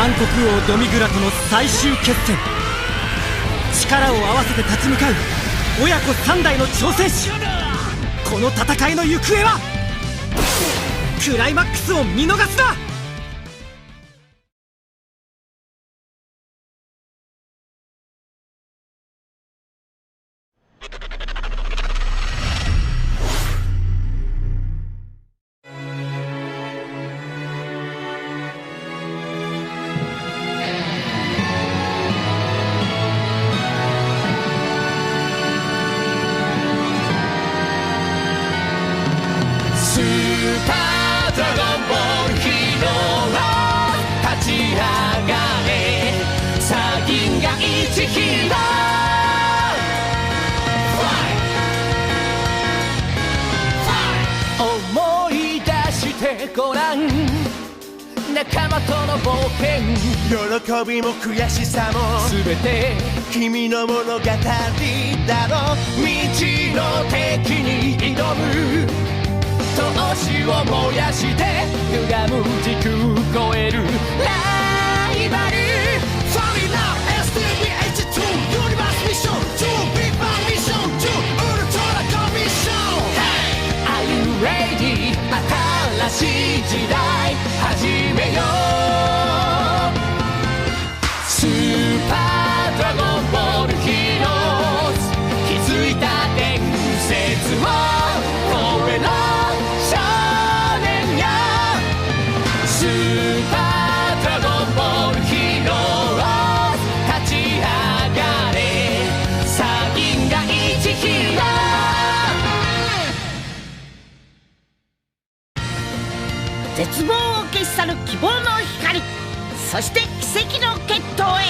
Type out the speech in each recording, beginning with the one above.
暗黒王ドミグラとの最終決戦。力を合わせて立ち向かう親子3代の挑戦士。この戦いの行方は。クライマックスを見逃すな。スーパードラゴンボールヒーロー立ち上がれサギンが一ヒーロー。思い出してごらん仲間との冒険。喜びも悔しさも全て君の物語だろう。未知の敵に挑む闘志を燃やして歪む時空超えるライバル。 Fall in love STVH2 ユニバースミッション2ビッグバンミッション2ウルトラコミッション。 Are you ready? 新しい時代始めよう。スーパードラゴンボールヒーローズ気づいた伝説を超えろ少年よ。スーパードラゴンボールヒーロー立ち上がれサギンが一ヒーロー。絶望を消し去る希望の光、そして奇跡の決闘へ。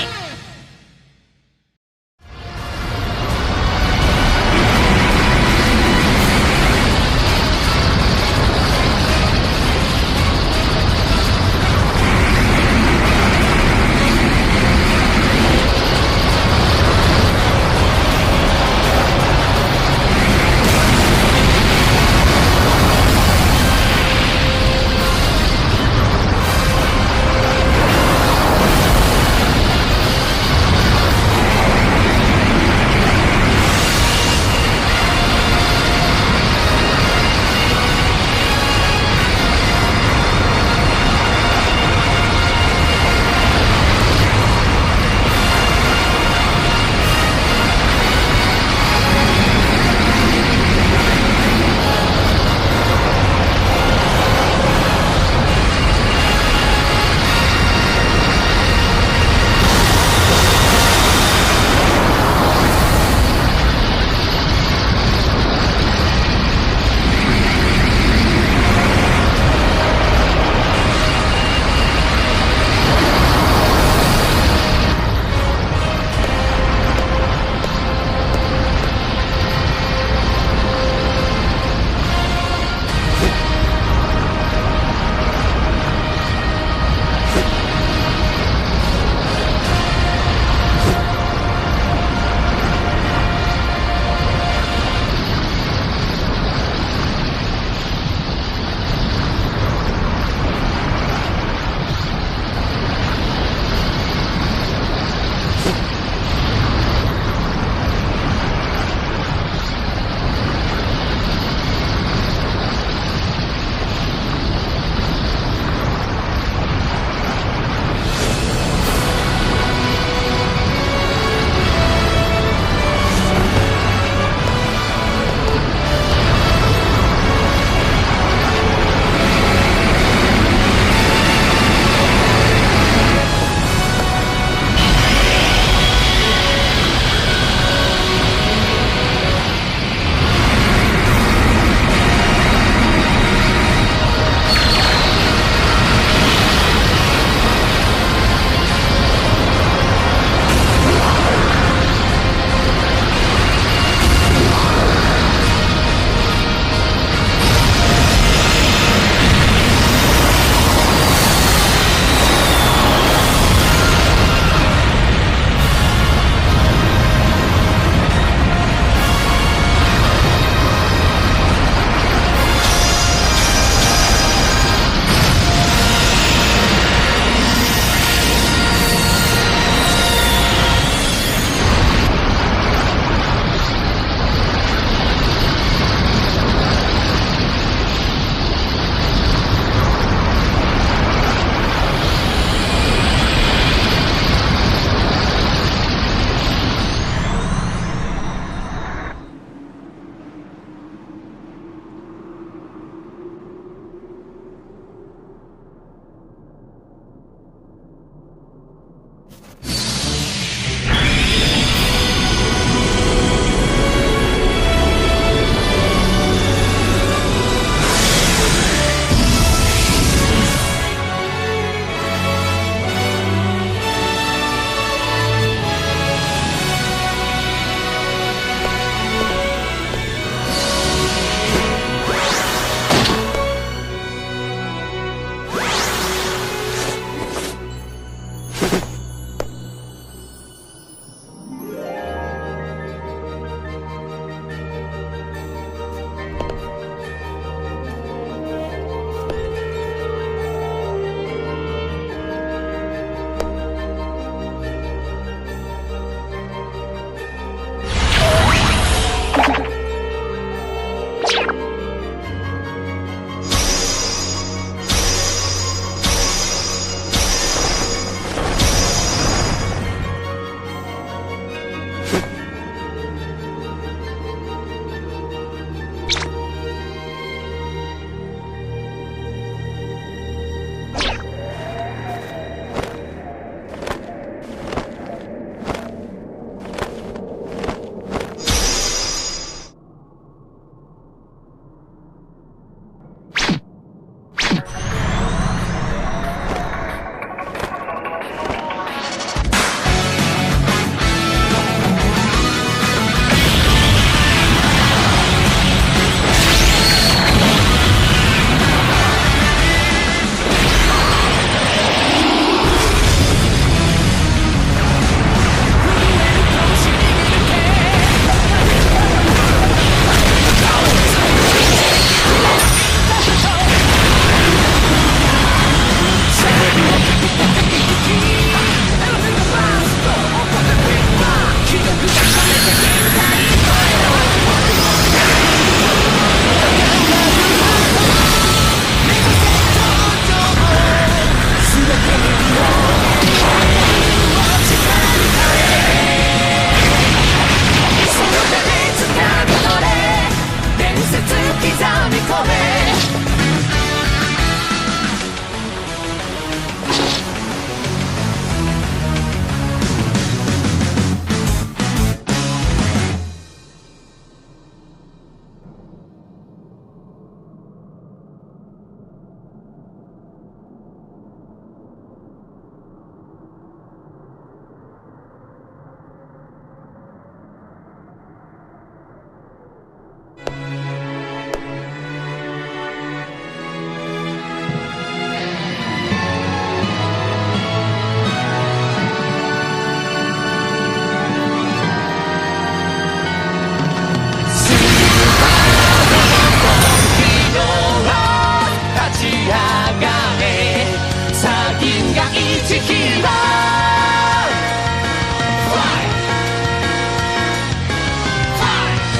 ヒーロー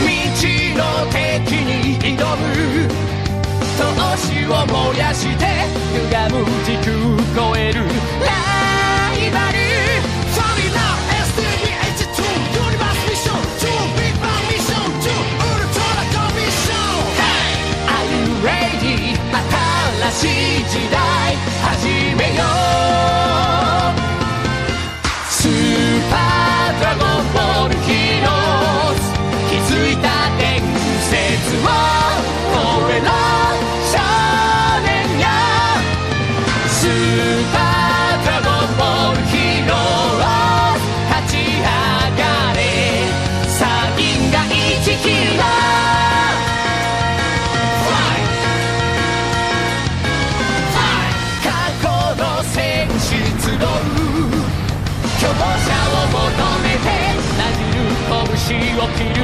未知の敵に挑む闘志を燃やして歪む時空超えるライバル Sorry now STBH2 ユニバースミッション2ビッグバンミッション2ウルトラコミッション Are you ready? 新しい時代始めようスーパードラゴンボールヒーローズ気づいた伝説を超えろ少年よスーパードラゴンボールヒーローズ立ち上がれサギンが1ヒーロー集う強者を求めてなじる拳を切る